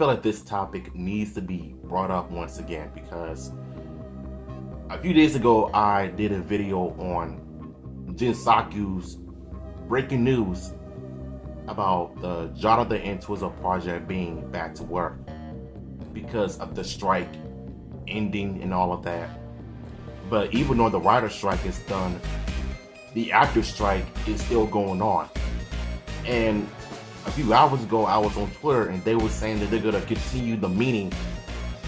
feel like this topic needs to be brought up once again because a few days ago I did a video on Jin Sakyu's breaking news about the Jonathan and Twizzle project being back to work because of the strike ending and all of that. But even though the writer's strike is done, the actor strike is still going on. And a few hours ago I was on Twitter and they were saying that they're gonna continue the meeting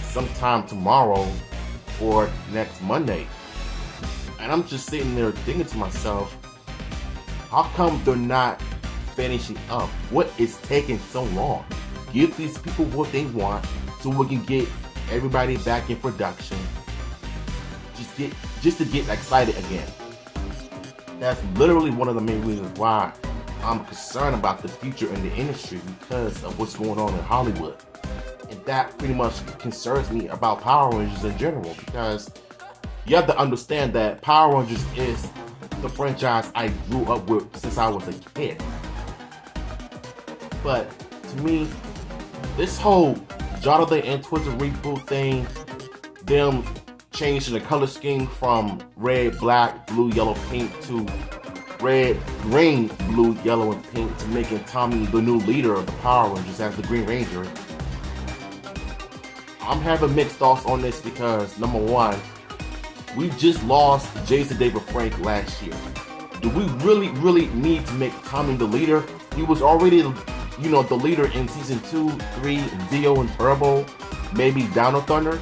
sometime tomorrow or next Monday. And I'm just sitting there thinking to myself, how come they're not finishing up? What is taking so long? Give these people what they want so we can get everybody back in production. Just to get excited again. That's literally one of the main reasons why I'm concerned about the future in the industry, because of what's going on in Hollywood. And that pretty much concerns me about Power Rangers in general, because you have to understand that Power Rangers is the franchise I grew up with since I was a kid. But to me, this whole Jonathan and Twizzle reboot thing, them changing the color scheme from red, black, blue, yellow, pink to red, green, blue, yellow, and pink, to making Tommy the new leader of the Power Rangers as the Green Ranger. I'm having mixed thoughts on this because, number one, we just lost Jason David Frank last year. Do we really need to make Tommy the leader? He was already, the leader in season 2, 3, Dio and Turbo, maybe Down of Thunder.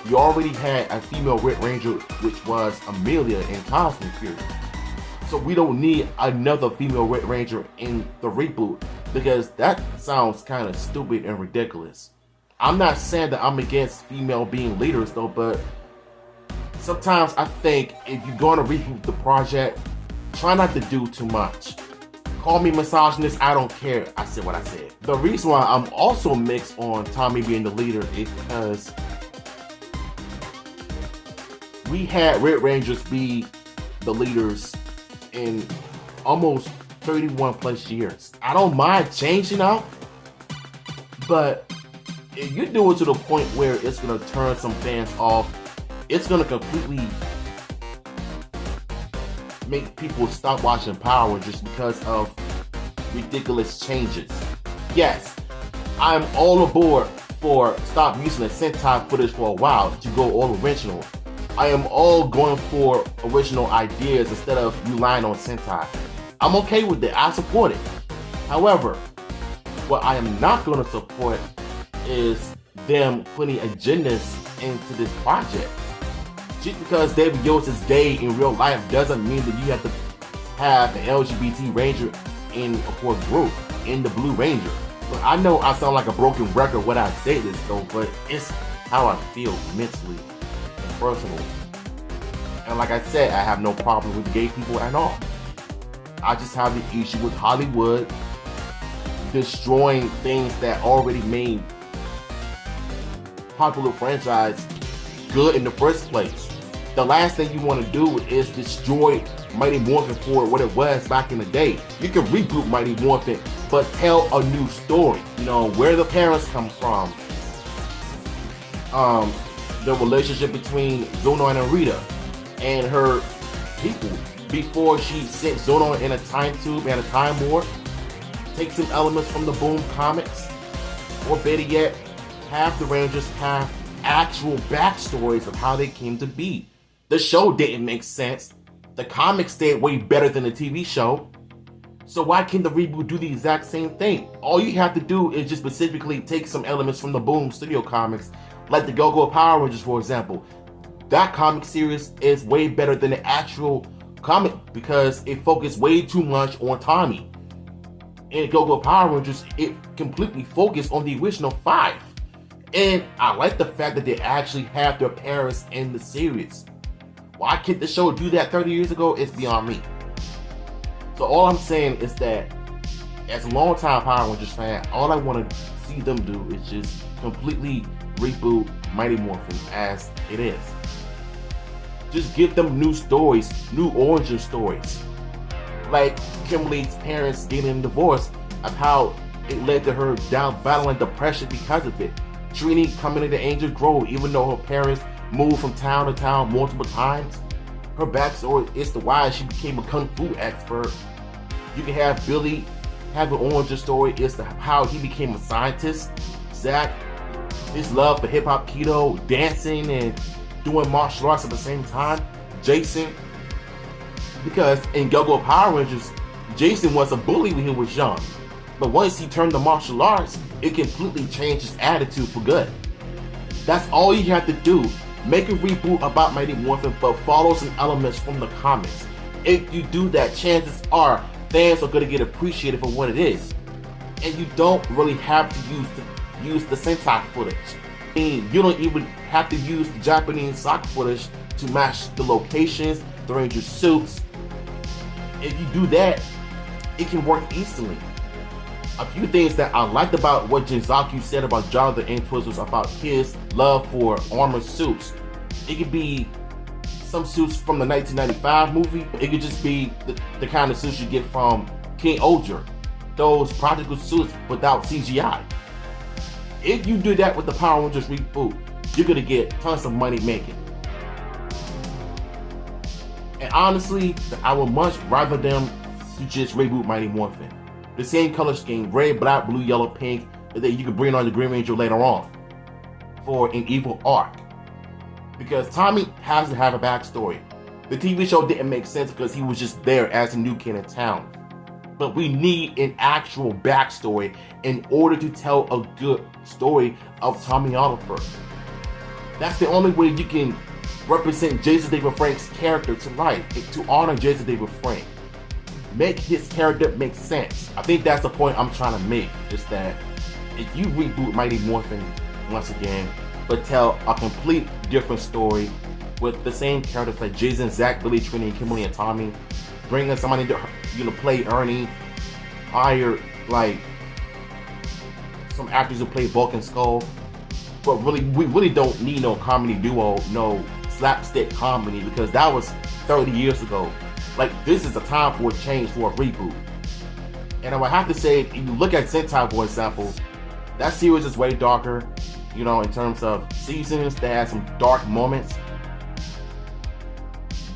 You already had a female Red Ranger, which was Amelia in Cosmic Fury. So we don't need another female Red Ranger in the reboot, because that sounds kind of stupid and ridiculous. I'm not saying that I'm against female being leaders though, but sometimes I think if you're going to reboot the project, try not to do too much. Call me misogynist, I don't care. I said what I said. The reason why I'm also mixed on Tommy being the leader is because we had Red Rangers be the leaders in almost 31 plus years. I don't mind changing out, but if you do it to the point where it's gonna turn some fans off, it's gonna completely make people stop watching Power Rangers because of ridiculous changes. Yes, I'm all aboard for stop using the Sentai footage for a while to go all original. I am all going for original ideas instead of relying on Sentai. I'm okay with it. I support it. However, what I am not going to support is them putting agendas into this project. Just because David Yost is gay in real life doesn't mean that you have to have an LGBT Ranger in a core group, in the Blue Ranger. But I know I sound like a broken record when I say this though, but it's how I feel mentally. Personal. And like I said, I have no problem with gay people at all. I just have the issue with Hollywood destroying things that already made popular franchise good in the first place. The last thing you want to do is destroy Mighty Morphin for what it was back in the day. You can reboot Mighty Morphin, but tell a new story. Where the parents come from. The relationship between Zonon and Rita and her people before she sent Zonon in a time tube and a time warp. Take some elements from the Boom comics, or better yet, have the Rangers have actual backstories of how they came to be. The show didn't make sense. The comics stayed way better than the TV show. So why can't the reboot do the exact same thing? All you have to do is just specifically take some elements from the Boom Studio comics, like the Go-Go Power Rangers, for example. That comic series is way better than the actual comic because it focused way too much on Tommy. In Go-Go Power Rangers, it completely focused on the original 5. And I like the fact that they actually have their parents in the series. Why can't the show do that 30 years ago? It's beyond me. So all I'm saying is that as a long-time Power Rangers fan, all I want to see them do is just completely reboot Mighty Morphin as it is. Just give them new stories, new origin stories. Like Kimberly's parents getting a divorce, of how It led to her down battling depression because of it. Trini coming into Angel Grove, even though her parents moved from town to town multiple times. Her backstory is to why she became a kung fu expert. You can have Billy have an origin story as to how he became a scientist. Zach, his love for hip-hop, keto, dancing, and doing martial arts at the same time. Jason, because in Go-Go Power Rangers, Jason was a bully when he was young. But once he turned to martial arts, it completely changed his attitude for good. That's all you have to do. Make a reboot about Mighty Morphin, but follow some elements from the comics. If you do that, chances are fans are going to get appreciated for what it is. And you don't really have to use the Sentai footage. I mean, you don't even have to use the Japanese soccer footage to match the locations, the Ranger suits. If you do that, it can work instantly. A few things that I liked about what Jinzaku said about Jonathan Entwistle about his love for armored suits. It could be some suits from the 1995 movie. It could just be the kind of suits you get from King Oger. Those practical suits without CGI. If you do that with the Power Rangers reboot, you're gonna get tons of money making. And honestly, I would much rather them to just reboot Mighty Morphin. The same color scheme, red, black, blue, yellow, pink, that you can bring on the Green Ranger later on for an evil arc. Because Tommy has to have a backstory. The TV show didn't make sense because he was just there as a new kid in town. But we need an actual backstory in order to tell a good story of Tommy Oliver. That's the only way you can represent Jason David Frank's character to life, to honor Jason David Frank. Make his character make sense. I think that's the point I'm trying to make, is that if you reboot Mighty Morphin once again, but tell a complete different story with the same characters like Jason, Zach, Billy, Trini, Kimberly, and Tommy, bring in somebody to play Ernie, hire like some actors who play Bulk and Skull, but really, we really don't need no comedy duo, no slapstick comedy, because that was 30 years ago. Like, this is a time for a change, for a reboot. And I would have to say, if you look at Sentai, for example, that series is way darker, you know, in terms of seasons. They had some dark moments.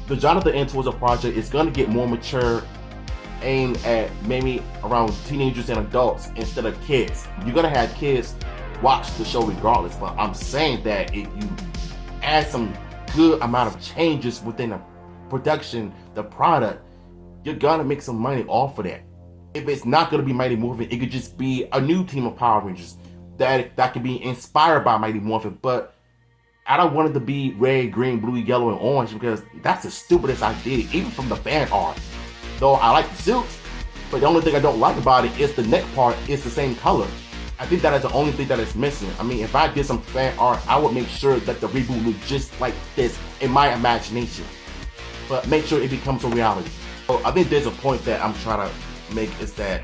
The Jonathan Entwistle project is going to get more mature, aimed at maybe around teenagers and adults instead of kids. You're going to have kids watch the show regardless, but I'm saying that if you add some good amount of changes within the production, the product, you're gonna make some money off of that. If it's not gonna be Mighty Morphin, it could just be a new team of Power Rangers that could be inspired by Mighty Morphin. But I don't want it to be red, green, blue, yellow, and orange, because that's the stupidest idea, even from the fan art. Though I like the suits, but the only thing I don't like about it is the neck part is the same color. I think that is the only thing that is missing. I mean, if I did some fan art, I would make sure that the reboot looked just like this in my imagination. But make sure it becomes a reality. So I think there's a point that I'm trying to make, is that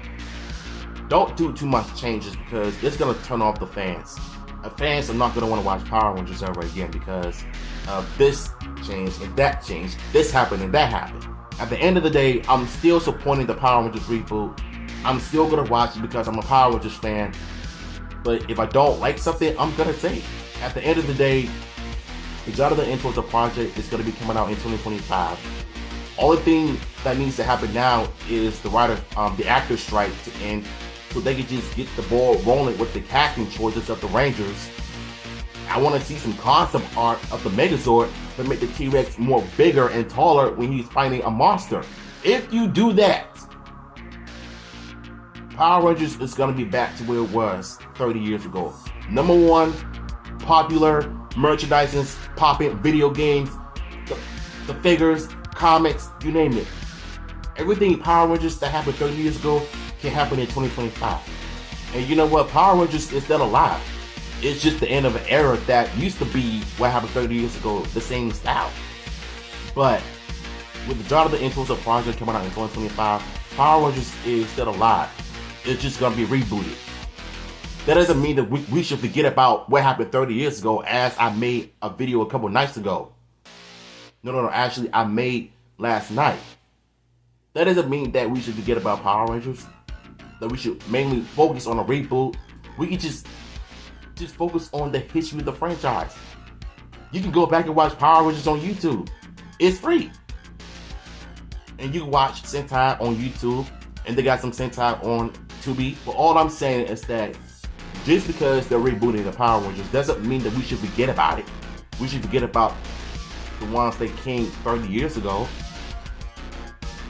don't do too much changes, because it's gonna turn off the fans. The fans are not gonna want to watch Power Rangers ever again because of this change and that change, this happened and that happened. At the end of the day, I'm still supporting the Power Rangers reboot. I'm still gonna watch it because I'm a Power Rangers fan. But if I don't like something, I'm gonna say it. At the end of the day, the Jonathan Entwistle project is going to be coming out in 2025. Only thing that needs to happen now is the actor strike to end, so they can just get the ball rolling with the casting choices of the Rangers. I want to see some concept art of the Megazord to make the T-Rex more bigger and taller when he's fighting a monster. If you do that, Power Rangers is going to be back to where it was 30 years ago. Number one, popular merchandising, popping video games, the figures, comics, you name it. Everything Power Rangers that happened 30 years ago can happen in 2025. And you know what? Power Rangers is still alive. It's just the end of an era that used to be what happened 30 years ago, the same style. But with the Jonathan Entwistle project coming out in 2025, Power Rangers is still alive. It's just going to be rebooted. That doesn't mean that we should forget about what happened 30 years ago, as I made a video a couple nights ago. No, actually I made last night. That doesn't mean that we should forget about Power Rangers. that we should mainly focus on a reboot. We can just focus on the history of the franchise. You can go back and watch Power Rangers on YouTube. It's free. And you can watch Sentai on YouTube, and they got some Sentai on Tubi. But all I'm saying is that just because they're rebooting the Power Rangers doesn't mean that we should forget about it. We should forget about the ones that came 30 years ago.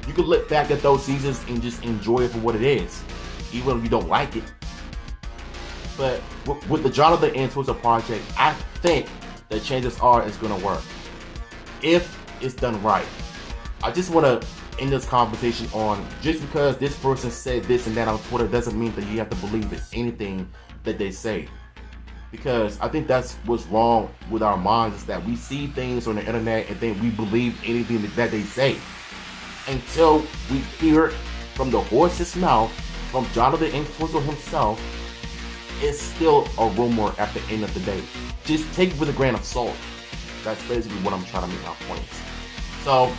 You can look back at those seasons and just enjoy it for what it is, even if you don't like it. But with the Jonathan N. Twister project, I think the chances are it's going to work if it's done right. I just want to end this conversation on, just because this person said this and that on Twitter doesn't mean that you have to believe in anything that they say. Because I think that's what's wrong with our minds, is that we see things on the internet and then we believe anything that they say until we hear it from the horse's mouth, from Jonathan N. Twister himself. It's still a rumor at the end of the day. Just take it with a grain of salt. That's basically what I'm trying to make my points. So,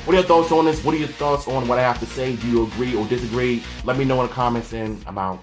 what are your thoughts on this? What are your thoughts on what I have to say? Do you agree or disagree? Let me know in the comments, and I'm out.